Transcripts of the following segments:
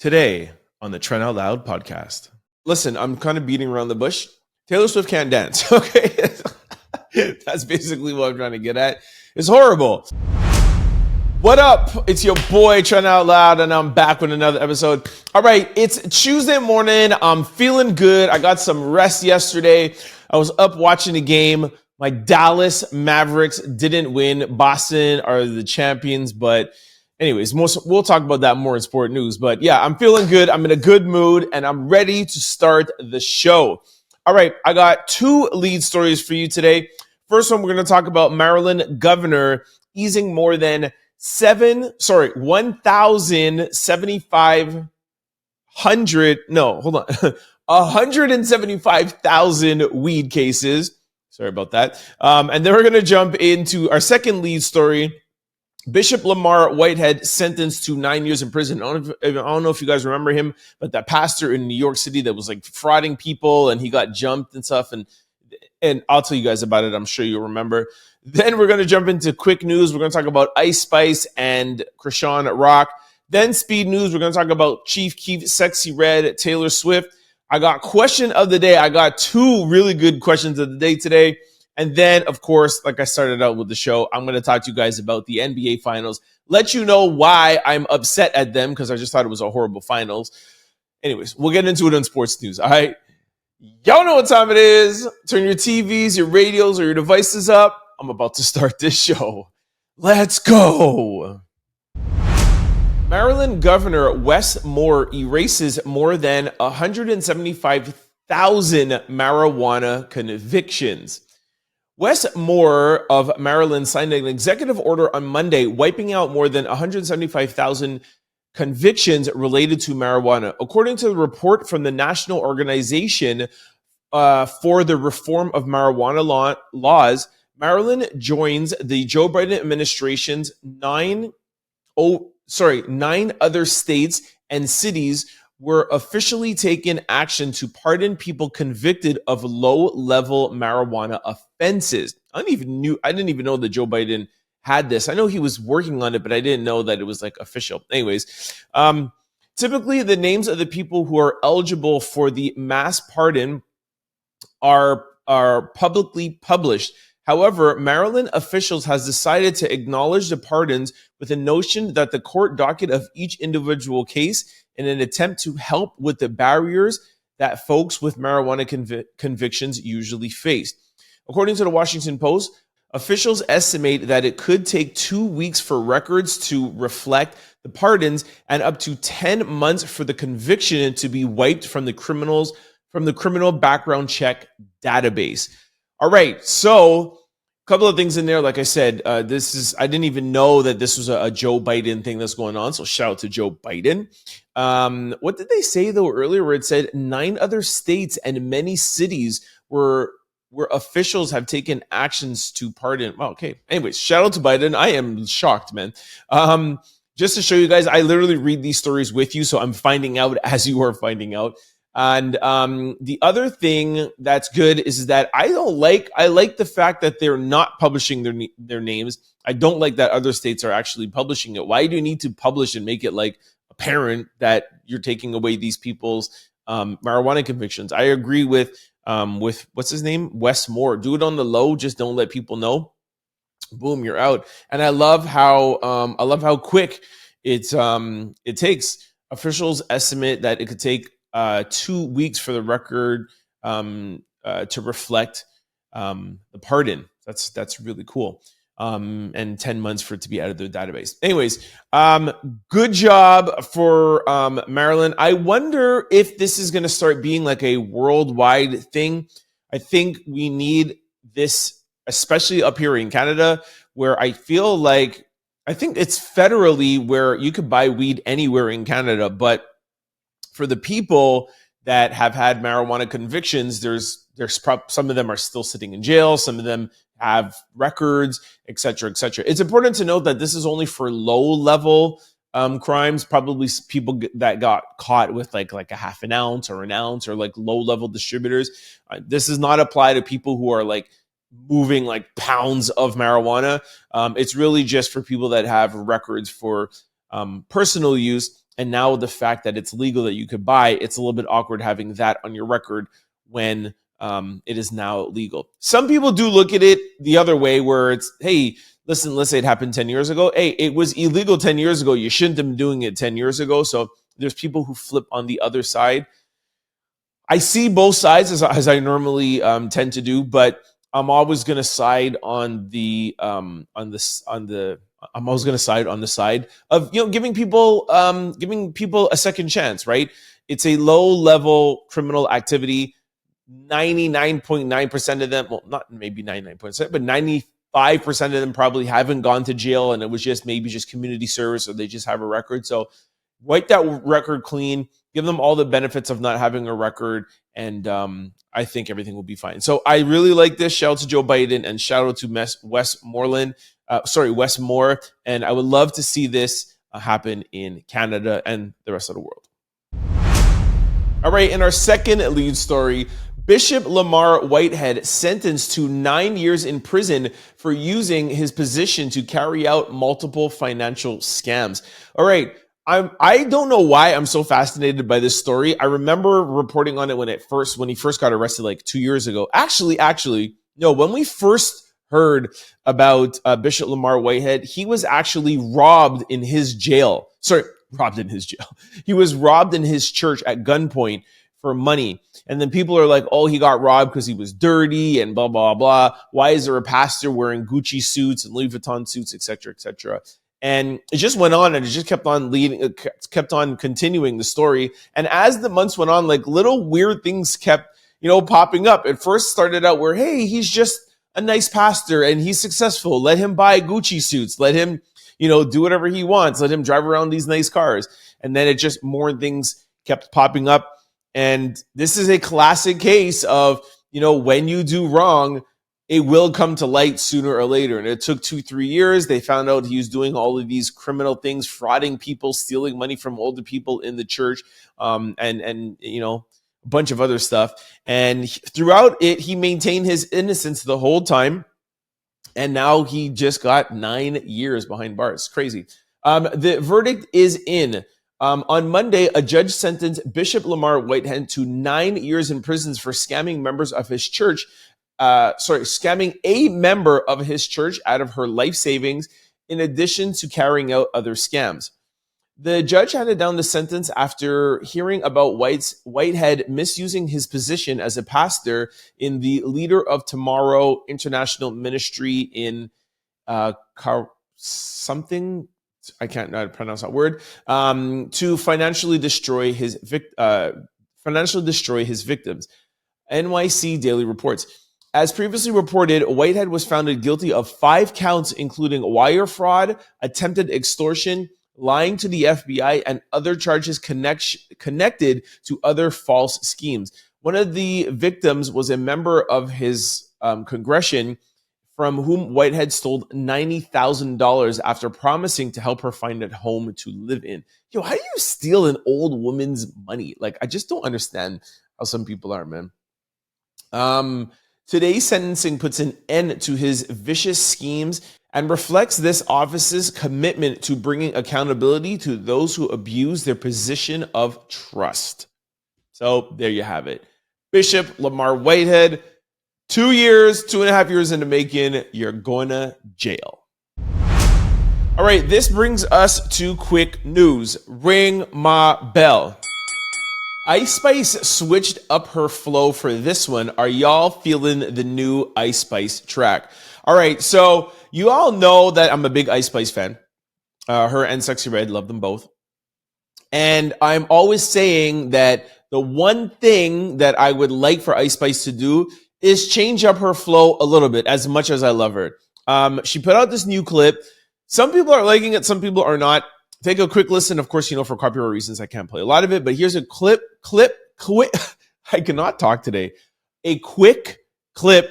Today on the Trent Out Loud Podcast. Listen, I'm kind of beating around the bush. Taylor Swift can't dance, okay? That's basically what I'm trying to get at. It's horrible. What up? It's your boy Trent Out Loud, and I'm back with another episode. All right, it's Tuesday morning. I'm feeling good. I got some rest yesterday. I was up watching the game. My Dallas Mavericks didn't win. Boston are the champions, but anyways, we'll talk about that more in sport news. But yeah, I'm feeling good. I'm in a good mood, and I'm ready to start the show. All right, I got two lead stories for you today. First one, we're going to talk about Maryland governor easing more than 175,000 weed cases. Sorry about that. And then we're going to jump into our second lead story. Bishop Lamor Whitehead sentenced to 9 years in prison. I don't know if you guys remember him, but that pastor in New York City that was like frauding people and he got jumped and stuff. And I'll tell you guys about it. I'm sure you'll remember. Then we're going to jump into quick news. We're going to talk about Ice Spice and Chrisean Rock. Then speed news. We're going to talk about Keef, Sexyy Red, Taylor Swift. I got question of the day. I got two really good questions of the day today. And then, of course, like I started out with the show, I'm going to talk to you guys about the NBA Finals. Let you know why I'm upset at them, because I just thought it was a horrible finals. Anyways, we'll get into it on sports news, all right? Y'all know what time it is. Turn your TVs, your radios, or your devices up. I'm about to start this show. Let's go. Maryland Governor Wes Moore erases more than 175,000 marijuana convictions. Wes Moore of Maryland signed an executive order on Monday wiping out more than 175,000 convictions related to marijuana. According to the report from the National Organization for the Reform of Marijuana Laws, Maryland joins the Joe Biden administration's nine other states and cities were officially taking action to pardon people convicted of low-level marijuana offenses. I didn't even know that Joe Biden had this. I know he was working on it, but I didn't know that it was like official. Anyways, typically the names of the people who are eligible for the mass pardon are publicly published. However, Maryland officials has decided to acknowledge the pardons with a notion that the court docket of each individual case in an attempt to help with the barriers that folks with marijuana convictions usually face. According to the Washington Post, officials estimate that it could take 2 weeks for records to reflect the pardons and up to 10 months for the conviction to be wiped from the criminal background check database. All right, so a couple of things in there. Like I said, I didn't even know that this was a Joe Biden thing that's going on. So shout out to Joe Biden. What did they say though earlier? Where it said 9 other states and many cities where officials have taken actions to pardon. Oh, okay. Anyways, shout out to Biden. I am shocked, man. Just to show you guys, I literally read these stories with you, so I'm finding out as you are finding out. And the other thing that's good is that I like the fact that they're not publishing their names. I don't like that other states are actually publishing it. Why do you need to publish and make it like apparent that you're taking away these people's marijuana convictions? I agree with what's his name? Wes Moore. Do it on the low. Just don't let people know. Boom, you're out. And I love how quick it takes. Officials estimate that it could take 2 weeks for the record to reflect the pardon. That's really cool. And 10 months for it to be out of their database. Anyways, good job for Maryland. I wonder if this is going to start being like a worldwide thing. I think we need this, especially up here in Canada, where I think it's federally where you could buy weed anywhere in Canada, but for the people that have had marijuana convictions, there's some of them are still sitting in jail. Some of them have records, et cetera, et cetera. It's important to note that this is only for low-level crimes, probably people that got caught with like a half an ounce or like low-level distributors. This does not apply to people who are like moving like pounds of marijuana. It's really just for people that have records for personal use. And now the fact that it's legal that you could buy, it's a little bit awkward having that on your record when it is now legal. Some people do look at it the other way where it's, hey, listen, let's say it happened 10 years ago. Hey, it was illegal 10 years ago. You shouldn't have been doing it 10 years ago. So there's people who flip on the other side. I see both sides as I normally tend to do, but I'm always going to side on the I'm always going to side on the side of giving people a second chance, right? It's a low level criminal activity. 99.9% of them, well, not maybe 99%, but 95% of them probably haven't gone to jail, and it was just community service, or they just have a record. So wipe that record clean, give them all the benefits of not having a record, and I think everything will be fine. So I really like this. Shout out to Joe Biden and shout out to Wes Moore. And I would love to see this happen in Canada and the rest of the world. All right, in our second lead story, Bishop Lamor Whitehead sentenced to 9 years in prison for using his position to carry out multiple financial scams. All right. I don't know why I'm so fascinated by this story. I remember reporting on it when he first got arrested like 2 years ago. Actually, no, when we first heard about Bishop Lamor Whitehead, he was actually robbed in his jail. He was robbed in his church at gunpoint for money. And then people are like, oh, he got robbed because he was dirty and blah, blah, blah. Why is there a pastor wearing Gucci suits and Louis Vuitton suits, et cetera, et cetera? And it just went on, and it just kept on continuing the story. And as the months went on, like little weird things kept, popping up. It first started out where, hey, he's just a nice pastor and he's successful. Let him buy Gucci suits. Let him, do whatever he wants. Let him drive around these nice cars. And then it just more things kept popping up. And this is a classic case of, when you do wrong, it will come to light sooner or later. And it took 2-3 years. They found out he was doing all of these criminal things, frauding people, stealing money from older people in the church, and a bunch of other stuff. And throughout it, he maintained his innocence the whole time. And now he just got 9 years behind bars. Crazy. The verdict is in. On Monday, a judge sentenced Bishop Lamor Whitehead to 9 years in prison for scamming members of his church. Scamming a member of his church out of her life savings, in addition to carrying out other scams. The judge handed down the sentence after hearing about Whitehead misusing his position as a pastor in the Leader of Tomorrow International Ministry in something. I can't pronounce that word. To financially destroy his victims. NYC Daily reports. As previously reported, Whitehead was found guilty of 5 counts, including wire fraud, attempted extortion, lying to the FBI, and other charges connected to other false schemes. One of the victims was a member of his congregation from whom Whitehead stole $90,000 after promising to help her find a home to live in. How do you steal an old woman's money? Like, I just don't understand how some people are, man. Today's sentencing puts an end to his vicious schemes and reflects this office's commitment to bringing accountability to those who abuse their position of trust. So there you have it. Bishop Lamor Whitehead, 2.5 years in the making, you're going to jail. All right, this brings us to quick news. Ring my bell. Ice Spice switched up her flow for this one. Are y'all feeling the new Ice Spice track? All right, so you all know that I'm a big Ice Spice fan. Her and Sexyy Red, love them both. And I'm always saying that the one thing that I would like for Ice Spice to do is change up her flow a little bit, as much as I love her. She put out this new clip. Some people are liking it, some people are not. Take a quick listen. Of course, for copyright reasons, I can't play a lot of it, but here's a clip. I cannot talk today. A quick clip.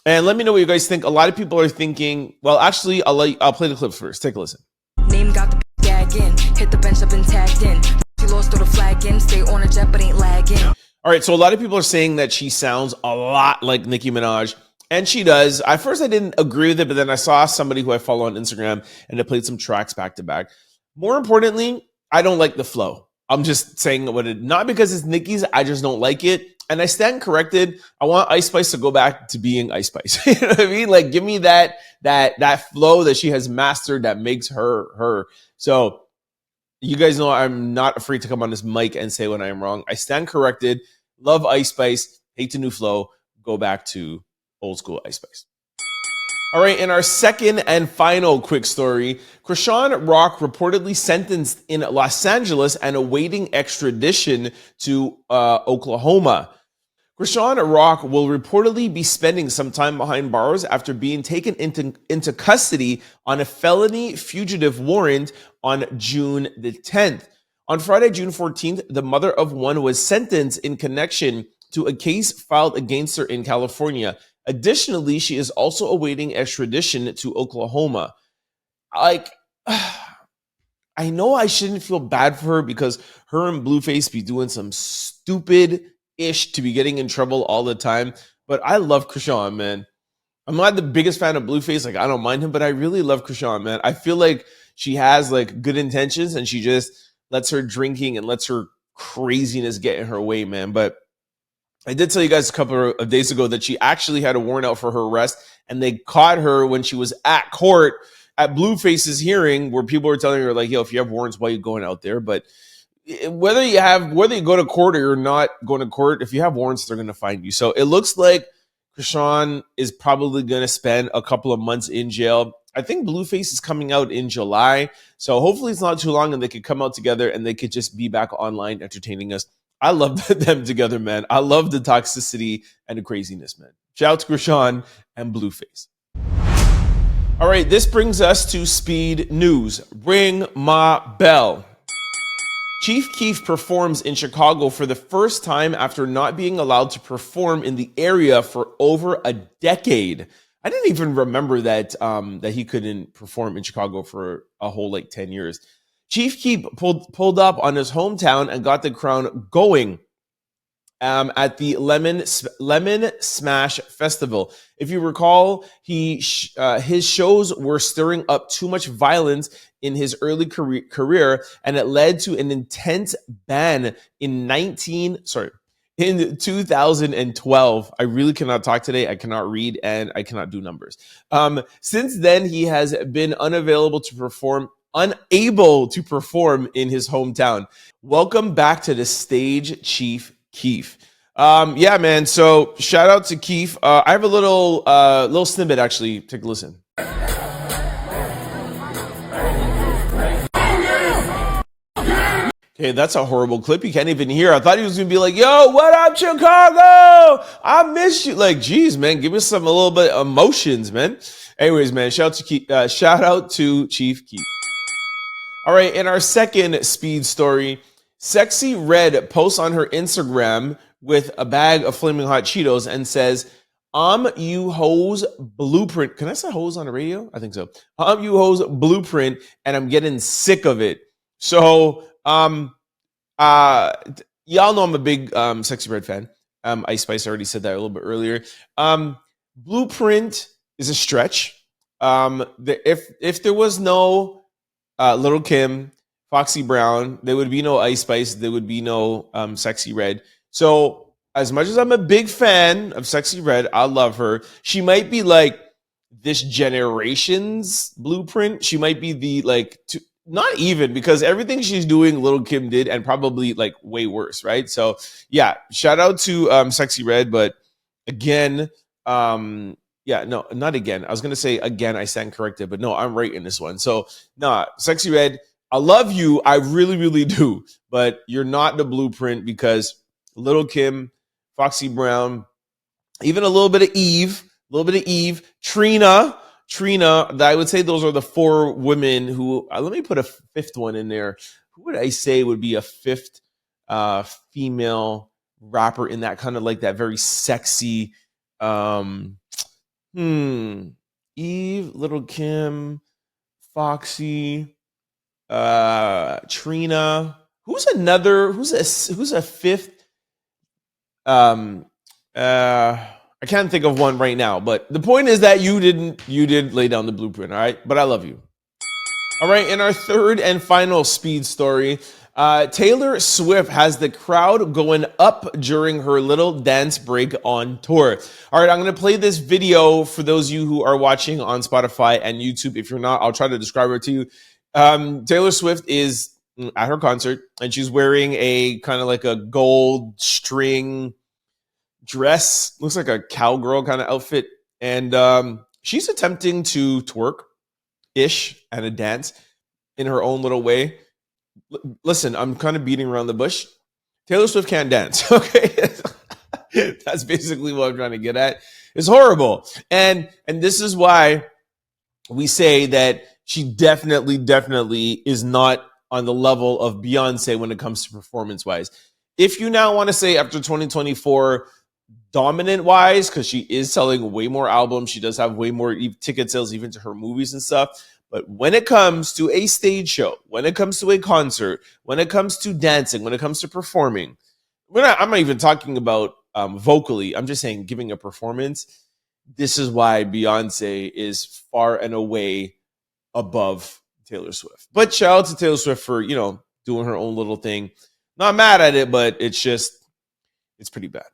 And let me know what you guys think. A lot of people are thinking, well, actually, I'll play the clip first. Take a listen. Name got the gag in. Hit the bench up and tagged in. She lost, throw the flag in. Stay on a jet, but ain't lagging. All right, so a lot of people are saying that she sounds a lot like Nicki Minaj. And she does. At first, I didn't agree with it, but then I saw somebody who I follow on Instagram, and they played some tracks back to back. More importantly, I don't like the flow. I'm just saying what it, not because it's Nicki's, I just don't like it. And I stand corrected. I want Ice Spice to go back to being Ice Spice. You know what I mean? Like, give me that flow that she has mastered that makes her her. So you guys know I'm not afraid to come on this mic and say when I am wrong. I stand corrected. Love Ice Spice. Hate the new flow. Go back to old school Ice Spice. All right, in our second and final quick story, Chrisean Rock reportedly sentenced in Los Angeles and awaiting extradition to Oklahoma. Chrisean Rock will reportedly be spending some time behind bars after being taken into custody on a felony fugitive warrant on June the 10th. On Friday, June 14th, the mother of one was sentenced in connection to a case filed against her in California. Additionally, she is also awaiting extradition to Oklahoma. Like, I know I shouldn't feel bad for her because her and Blueface be doing some stupid ish to be getting in trouble all the time. But I love Chrisean, man. I'm not the biggest fan of Blueface. Like, I don't mind him, but I really love Chrisean, man. I feel like she has like good intentions and she just lets her drinking and lets her craziness get in her way, man. But I did tell you guys a couple of days ago that she actually had a warrant out for her arrest, and they caught her when she was at court at Blueface's hearing, where people were telling her like, "Yo, if you have warrants, why are you going out there?" But whether you go to court or you're not going to court, if you have warrants, they're going to find you. So it looks like Chrisean is probably going to spend a couple of months in jail. I think Blueface is coming out in July, so hopefully it's not too long, and they could come out together and they could just be back online entertaining us. I love them together, man. I love the toxicity and the craziness, man. Shout out to Chrisean and Blueface. All right, this brings us to speed news. Ring my bell. Chief Keef performs in Chicago for the first time after not being allowed to perform in the area for over a decade. I didn't even remember that that he couldn't perform in Chicago for a whole 10 years. Chief Keef pulled up on his hometown and got the crowd going at the Lemon Smash Festival. If you recall, his shows were stirring up too much violence in his early career, and it led to an intense ban in 2012. I really cannot talk today. I cannot read and I cannot do numbers. Since then, he has been unable to perform in his hometown. Welcome back to the stage, Chief Keef. Yeah, man. So shout out to Keef. I have a little snippet actually. Take a listen. Okay, that's a horrible clip. You can't even hear. I thought he was gonna be like, "Yo, what up, Chicago? I miss you." Like, geez, man, give us a little bit of emotions, man. Anyways, man, shout out to Chief Keef. All right, in our second speed story, Sexyy Red posts on her Instagram with a bag of Flaming Hot Cheetos and says, "I'm you hoes blueprint." Can I say hoes on the radio? I think so. "I'm you hoes blueprint, and I'm getting sick of it." So, y'all know I'm a big Sexyy Red fan. Ice Spice already said that a little bit earlier. Blueprint is a stretch. If there was no Little Kim, Foxy Brown, there would be no Ice Spice, there would be no Sexyy Red. So as much as I'm a big fan of Sexyy Red, I love her. She might be like this generation's Blueprint. She might be the not even, because everything she's doing, Little Kim did, and probably way worse, right? So yeah, shout out to Sexyy Red, but again, yeah, no, not again. I was gonna say again, I stand corrected, but no, I'm right in this one. So nah, Sexyy Red, I love you, I really, really do, but you're not the Blueprint, because Little Kim, Foxy Brown, even a little bit of Eve, Trina, I would say those are the four women who, let me put a fifth one in there. Who would I say would be a fifth female rapper in that kind of that very sexy, Eve, Little Kim, Foxy, Trina. Who's a fifth? I can't think of one right now, but the point is that you did lay down the Blueprint, all right? But I love you. All right, in our third and final speed story, Taylor Swift has the crowd going up during her little dance break on tour. All right, I'm going to play this video for those of you who are watching on Spotify and YouTube. If you're not, I'll try to describe her to you. Taylor Swift is at her concert, and she's wearing a kind of like a gold string dress. Looks like a cowgirl kind of outfit. And she's attempting to twerk-ish and a dance in her own little way. Listen, I'm kind of beating around the bush. Taylor Swift can't dance, okay? That's basically what I'm trying to get at. It's horrible. And this is why we say that she definitely is not on the level of Beyonce when it comes to performance-wise. If you now want to say after 2024, dominant-wise, because she is selling way more albums, she does have way more ticket sales even to her movies and stuff. But when it comes to a stage show, when it comes to a concert, when it comes to dancing, when it comes to performing, I'm not even talking about vocally. I'm just saying giving a performance. This is why Beyonce is far and away above Taylor Swift. But shout out to Taylor Swift for, doing her own little thing. Not mad at it, but it's pretty bad.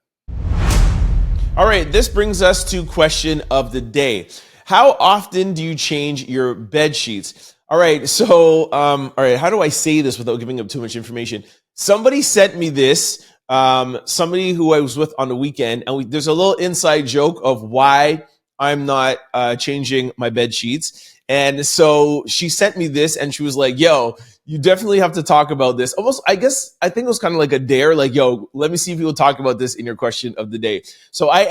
All right, this brings us to question of the day. How often do you change your bed sheets? All right, so, how do I say this without giving up too much information? Somebody sent me this, somebody who I was with on the weekend, and there's a little inside joke of why I'm not changing my bed sheets. And so she sent me this, and she was like, yo, you definitely have to talk about this. Almost, I think it was kind of like a dare, like, yo, let me see if you will talk about this in your question of the day. So I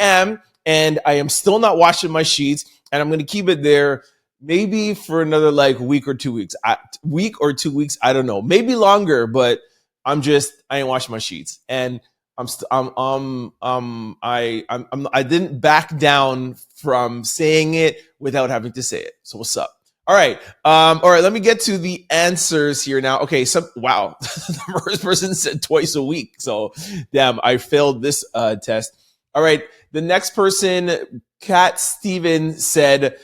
am still not washing my sheets. And I'm going to keep it there maybe for another week or 2 weeks. I don't know. Maybe longer, but I ain't washing my sheets. And I didn't back down from saying it without having to say it. So what's up? All right. Let me get to the answers here now. Okay. Wow. The first person said twice a week. So damn, I failed this test. All right. The next person, Kat Steven, said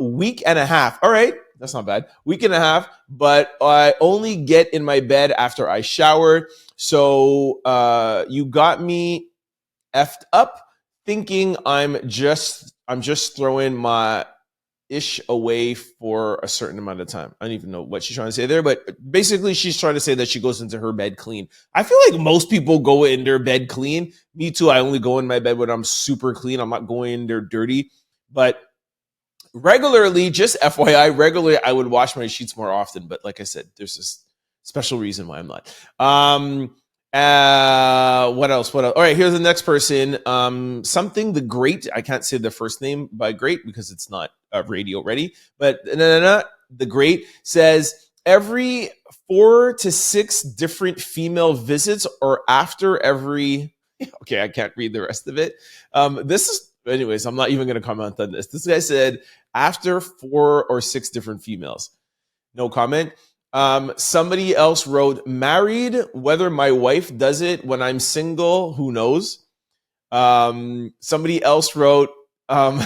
week and a half. All right. That's not bad. Week and a half, but I only get in my bed after I shower. So you got me effed up thinking I'm just throwing my ish away for a certain amount of time. I don't even know what she's trying to say there, but basically she's trying to say that she goes into her bed clean. I feel like most people go in their bed clean. Me too. I only go in my bed when I'm super clean. I'm not going in there dirty, but regularly, just FYI, I would wash my sheets more often. But like I said, there's this special reason why I'm not. What else? All right, here's the next person. Something the Great. I can't say the first name by Great because it's not radio ready. But the Great says every 4 to 6 different female visits, or after every. Okay, I can't read the rest of it. Anyways, I'm not even going to comment on this. This guy said after 4 or 6 different females. No comment. Somebody else wrote, married, whether my wife does it when I'm single, who knows? Somebody else wrote, I'm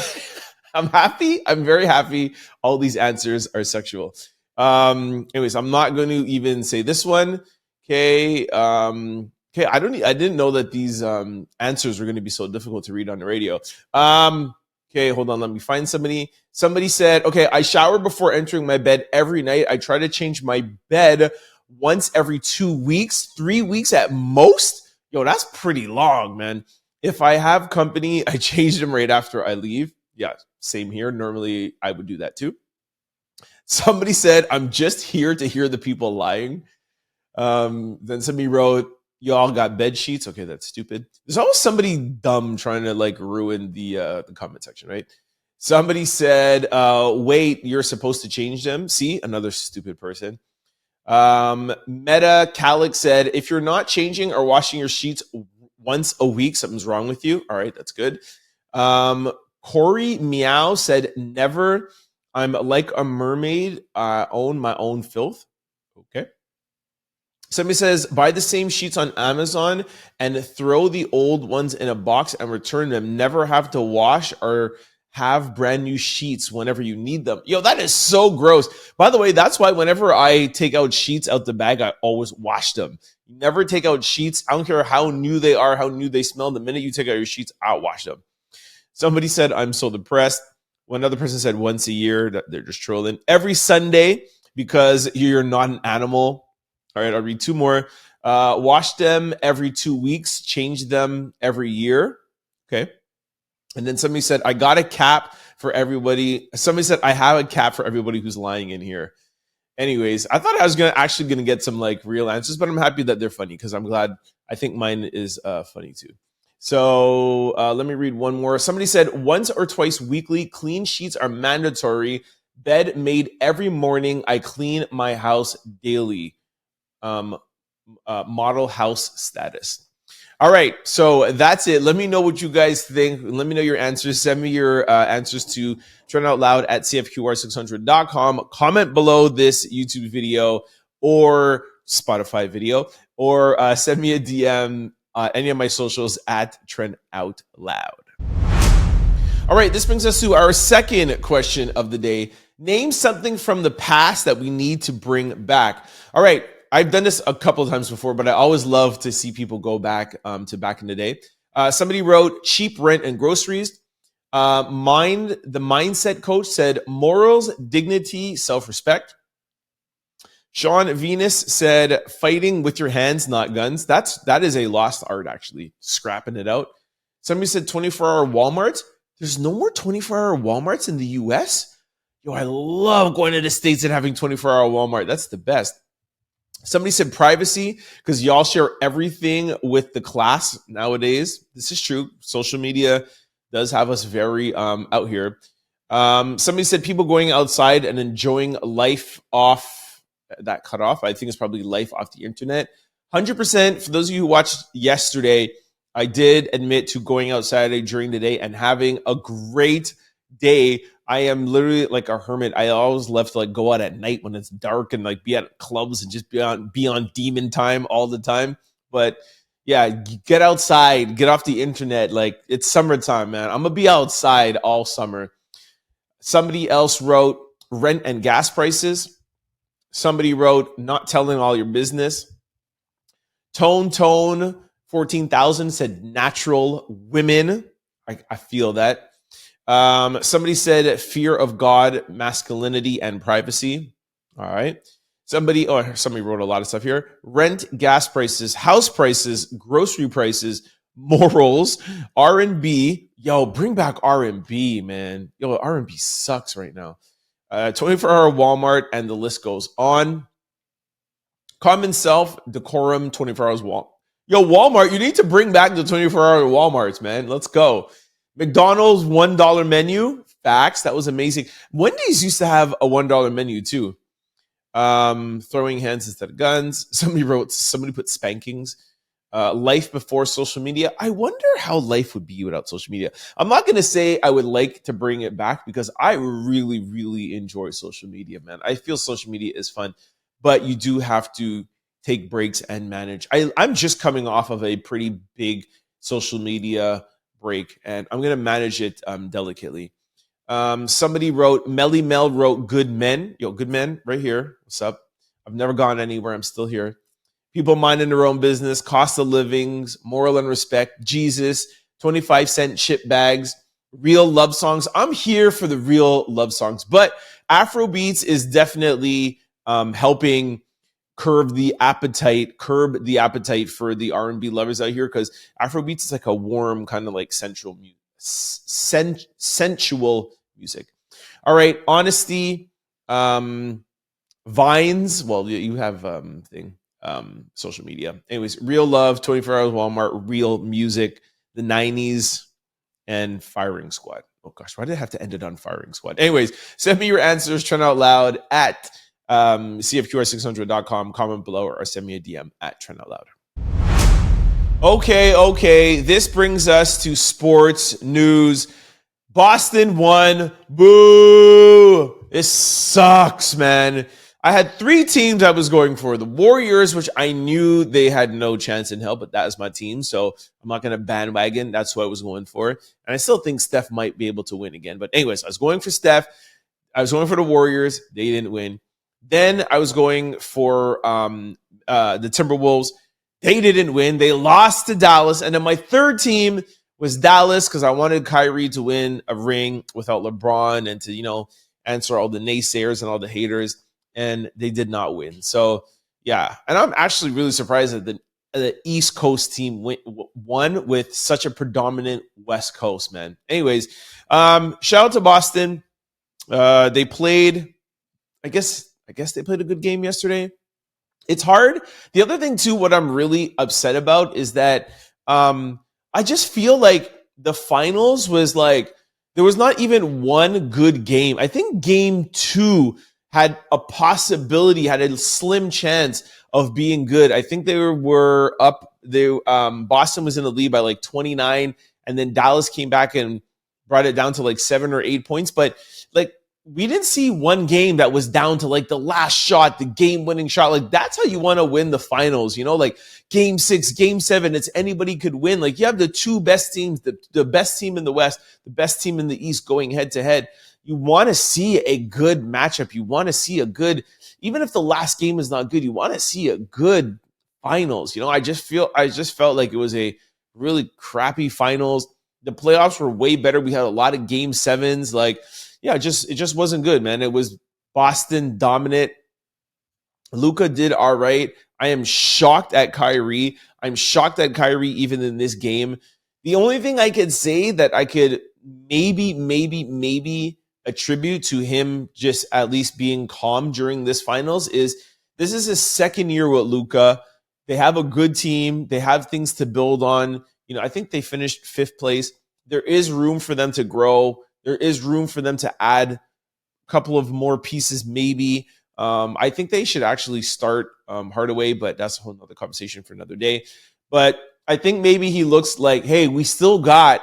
happy. I'm very happy. All these answers are sexual. Anyways, I'm not going to even say this one. Okay. Okay. I didn't know that these answers were going to be so difficult to read on the radio. Okay, hold on. Let me find somebody. Somebody said, okay, I shower before entering my bed every night. I try to change my bed once every 2 weeks, 3 weeks at most. Yo, that's pretty long, man. If I have company, I change them right after I leave. Yeah, same here. Normally, I would do that too. Somebody said, I'm just here to hear the people lying. Then somebody wrote, y'all got bed sheets. Okay, that's stupid. There's always somebody dumb trying to ruin the comment section, right? Somebody said, wait, you're supposed to change them. See, another stupid person. Meta Calyx said, if you're not changing or washing your sheets once a week, something's wrong with you. All right, that's good. Corey Meow said, never. I'm like a mermaid. I own my own filth. Okay. Somebody says, buy the same sheets on Amazon and throw the old ones in a box and return them. Never have to wash or have brand new sheets whenever you need them. Yo, that is so gross. By the way, that's why whenever I take out sheets out the bag, I always wash them. You never take out sheets. I don't care how new they are, how new they smell. The minute you take out your sheets, I'll wash them. Somebody said, I'm so depressed. One other person said once a year. That they're just trolling. Every Sunday, because you're not an animal. All right, I'll read two more. Wash them every 2 weeks. Change them every year. Okay. And then somebody said, I got a cap for everybody. Somebody said, I have a cap for everybody who's lying in here. Anyways, I thought I was actually going to get some like real answers, but I'm happy that they're funny because I'm glad. I think mine is funny too. So let me read one more. Somebody said, once or twice weekly, clean sheets are mandatory. Bed made every morning. I clean my house daily. Model house status. All right, so that's it. Let me know what you guys think. Let me know your answers. Send me your answers to Trent Out Loud at cfqr600.com. Comment below this YouTube video or Spotify video, or send me a DM any of my socials at Trent Out Loud. All right, this brings us to our second question of the day. Name something from the past that we need to bring back. All right. I've done this a couple of times before, but I always love to see people go back to back in the day. Somebody wrote cheap rent and groceries. The mindset coach said morals, dignity, self-respect. Sean Venus said fighting with your hands, not guns. That is a lost art, actually, scrapping it out. Somebody said 24-hour Walmarts. There's no more 24-hour Walmarts in the US? Yo, I love going to the States and having 24-hour Walmart. That's the best. Somebody said privacy because y'all share everything with the class nowadays. This is true. Social media does have us very out here. Somebody said people going outside and enjoying life off that cut off. I think it's probably life off the internet. 100% for those of you who watched yesterday, I did admit to going outside during the day and having a great day. I am literally like a hermit. I always love to like go out at night when it's dark and like be at clubs and just be on demon time all the time. But yeah, get outside, get off the internet. Like it's summertime, man. I'm gonna be outside all summer. Somebody else wrote rent and gas prices. Somebody wrote not telling all your business. Tone 14,000 said natural women. I feel that. Somebody said fear of God, masculinity, and privacy. All right. Somebody wrote a lot of stuff here. Rent, gas prices, house prices, grocery prices, morals, R&B. Yo, bring back R&B, man. Yo, R&B sucks right now. 24-hour Walmart, and the list goes on. Common self, decorum, 24 hours Walmart. Yo, Walmart, you need to bring back the 24-hour Walmarts, man. Let's go. McDonald's $1 menu. Facts. That was amazing. Wendy's used to have a $1 menu too. Throwing hands instead of guns. Somebody put spankings. Life before social media. I wonder how life would be without social media. I'm not going to say I would like to bring it back because I really, really enjoy social media, man. I feel social media is fun, but you do have to take breaks and manage. I'm just coming off of a pretty big social media break, and I'm going to manage it delicately. Somebody wrote, Melly Mel wrote good men. Yo, good men right here. What's up? I've never gone anywhere. I'm still here. People minding their own business, cost of livings, moral and respect, Jesus, 25-cent chip bags, real love songs. I'm here for the real love songs, but Afrobeats is definitely helping curb the appetite for the R&B lovers out here, because Afrobeats is like a warm kind of like sensual music. All right, honesty, vines. Well, you have social media. Anyways, real love, 24 hours Walmart, real music, the 90s, and firing squad. Oh gosh, why did I have to end it on firing squad? Anyways, send me your answers, Trent Out Loud at cfqr600.com, comment below, or send me a DM at Trent Out Loud. Okay. This brings us to sports news. Boston won. Boo! This sucks, man. I had three teams I was going for. The Warriors, which I knew they had no chance in hell, but that is my team. So I'm not going to bandwagon. That's what I was going for. And I still think Steph might be able to win again. But anyways, I was going for Steph. I was going for the Warriors. They didn't win. Then I was going for the Timberwolves. They didn't win. They lost to Dallas. And then my third team was Dallas because I wanted Kyrie to win a ring without LeBron and to, answer all the naysayers and all the haters. And they did not win. So, yeah. And I'm actually really surprised that the East Coast team won with such a predominant West Coast, man. Anyways, shout out to Boston. They played, I guess they played a good game yesterday. It's hard. The other thing, too, what I'm really upset about is that I just feel like the finals was like, there was not even one good game. I think game 2 had a possibility, had a slim chance of being good. I think they were up. Boston was in the lead by like 29, and then Dallas came back and brought it down to like 7 or 8 points. But like, we didn't see one game that was down to like the last shot, the game-winning shot. Like, that's how you want to win the finals, like game 6, game 7, it's anybody could win. Like, you have the two best teams, the best team in the West, the best team in the East going head-to-head. You want to see a good matchup. You want to see a good, even if the last game is not good, you want to see a good finals. I just felt like it was a really crappy finals. The playoffs were way better. We had a lot of game 7s. Like, yeah, it just wasn't good, man. It was Boston dominant. Luka did all right. I am shocked at Kyrie. I'm shocked at Kyrie even in this game. The only thing I could say that I could maybe attribute to him just at least being calm during this finals is this is his second year with Luka. They have a good team. They have things to build on. I think they finished 5th place. There is room for them to grow. There is room for them to add a couple of more pieces, maybe. I think they should actually start Hardaway, but that's a whole nother conversation for another day. But I think maybe he looks like, hey, we still got,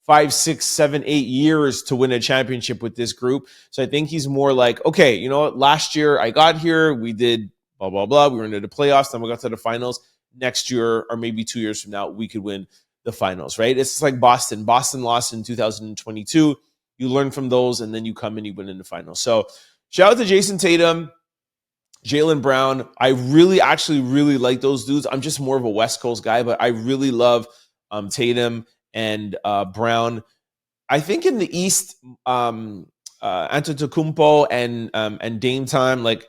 5, 6, 7, 8 years to win a championship with this group. So I think he's more like, okay, you know what? Last year I got here, we did blah, blah, blah. We were into the playoffs, then we got to the finals. Next year, or maybe 2 years from now, we could win the finals, right? It's like Boston. Boston lost in 2022. You learn from those, and then you come and you win in the finals. So shout out to Jason Tatum, Jaylen Brown. I actually really like those dudes. I'm just more of a West Coast guy, but I really love Tatum and Brown. I think in the East, Antetokounmpo and Dame time, like,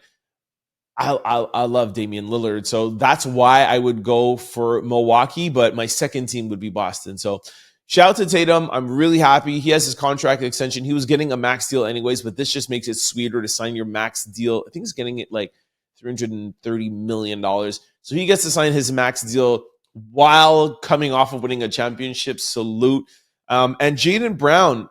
I love Damian Lillard. So that's why I would go for Milwaukee, but my second team would be Boston. So shout out to Tatum. I'm really happy. He has his contract extension. He was getting a max deal anyways, but this just makes it sweeter to sign your max deal. I think he's getting it like $330 million. So he gets to sign his max deal while coming off of winning a championship. Salute. And Jaylen Brown,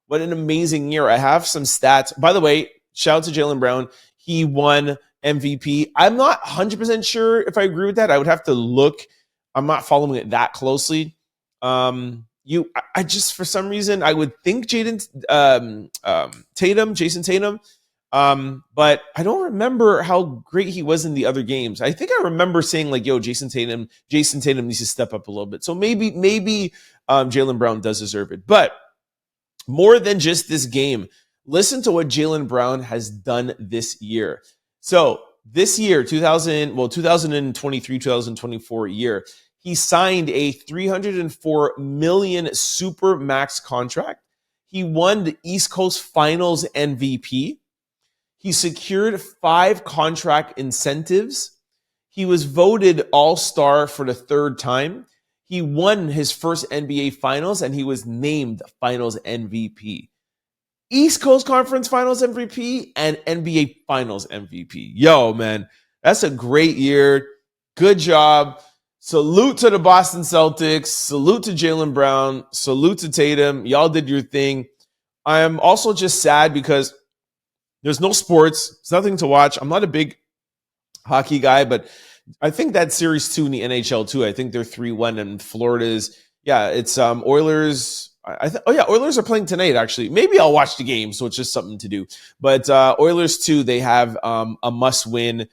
what an amazing year. I have some stats. By the way, shout out to Jaylen Brown. He won MVP. I'm not 100% sure if I agree with that. I would have to look. I'm not following it that closely. I just, for some reason, I would think Jason Tatum. But I don't remember how great he was in the other games. I think I remember saying like, yo, Jason Tatum needs to step up a little bit. So maybe Jaylen Brown does deserve it. But more than just this game, listen to what Jaylen Brown has done this year. So this year, 2023, 2024 year, he signed a $304 million super max contract. He won the East Coast Finals MVP. He secured 5 contract incentives. He was voted All-Star for the 3rd time. He won his first NBA Finals, and he was named Finals MVP. East Coast Conference Finals MVP and NBA Finals MVP. Yo, man, that's a great year. Good job. Salute to the Boston Celtics. Salute to Jaylen Brown. Salute to Tatum. Y'all did your thing. I am also just sad because there's no sports. There's nothing to watch. I'm not a big hockey guy, but I think that series 2 in the NHL too. I think they're 3-1, and Florida's, it's Oilers. Oilers are playing tonight, actually. Maybe I'll watch the game, so it's just something to do. But Oilers, too, they have a must-win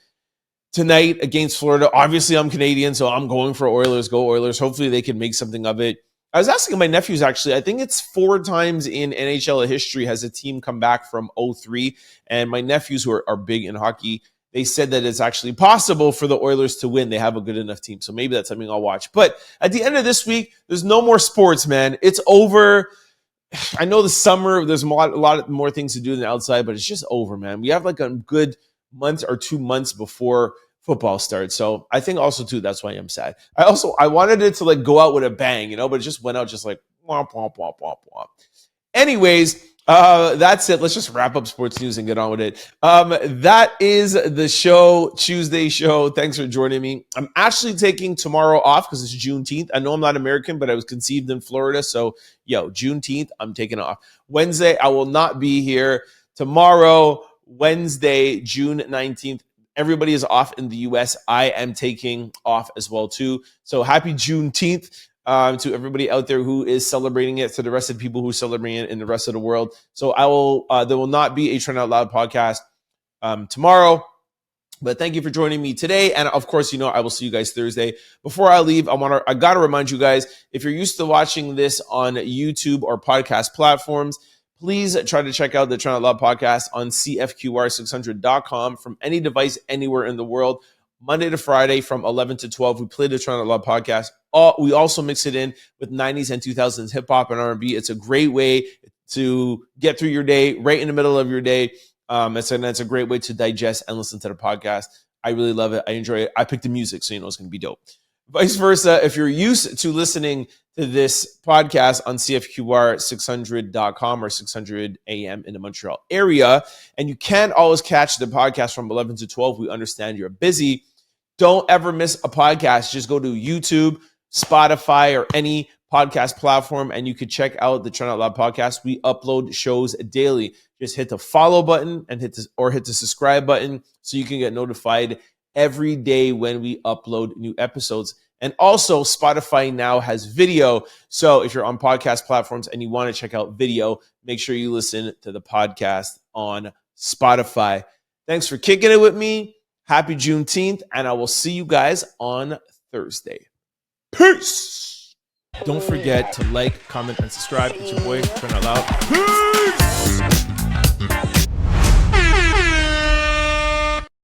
tonight against Florida. Obviously, I'm Canadian, so I'm going for Oilers. Go Oilers. Hopefully, they can make something of it. I was asking my nephews, actually. I think it's 4 times in NHL history has a team come back from 0-3. And my nephews, who are big in hockey, they said that it's actually possible for the Oilers to win. They have a good enough team. So maybe that's something I'll watch. But at the end of this week, there's no more sports, man. It's over. I know the summer, there's a lot more things to do than outside, but it's just over, man. We have like a good month or 2 months before football starts. So I think also, too, that's why I'm sad. I wanted it to like go out with a bang, but it just went out just like womp, womp, womp, womp, womp. Anyways, that's it. Let's just wrap up sports news and get on with it. That is the show, Tuesday show. Thanks for joining me. I'm actually taking tomorrow off because it's Juneteenth. I know I'm not American, but I was conceived in Florida. So, Juneteenth, I'm taking off. Wednesday, I will not be here. Tomorrow, Wednesday, June 19th. Everybody is off in the U.S. I am taking off as well, too. So happy Juneteenth to everybody out there who is celebrating it, to the rest of the people who are celebrating it in the rest of the world. So there will not be a Trent Out Loud podcast tomorrow. But thank you for joining me today. And of course, I will see you guys Thursday. Before I leave, I got to remind you guys, if you're used to watching this on YouTube or podcast platforms, please try to check out the Trent Out Loud podcast on CFQR600.com from any device anywhere in the world. Monday to Friday from 11 to 12, we play the Trent Out Loud podcast. We also mix it in with 90s and 2000s hip-hop and R&B. It's a great way to get through your day, right in the middle of your day. It's a great way to digest and listen to the podcast. I really love it. I enjoy it. I picked the music, so it's going to be dope. Vice versa, if you're used to listening to this podcast on CFQR600.com or 600 AM in the Montreal area, and you can't always catch the podcast from 11 to 12, we understand you're busy. Don't ever miss a podcast. Just go to YouTube, Spotify, or any podcast platform, and you can check out the Trent Out Loud podcast. We upload shows daily. Just hit the follow button and hit the subscribe button so you can get notified every day when we upload new episodes. And also, Spotify now has video. So if you're on podcast platforms and you want to check out video, make sure you listen to the podcast on Spotify. Thanks for kicking it with me. Happy Juneteenth, and I will see you guys on Thursday. Peace! Don't forget to like, comment, and subscribe. It's your boy, Trent Out Loud. Peace!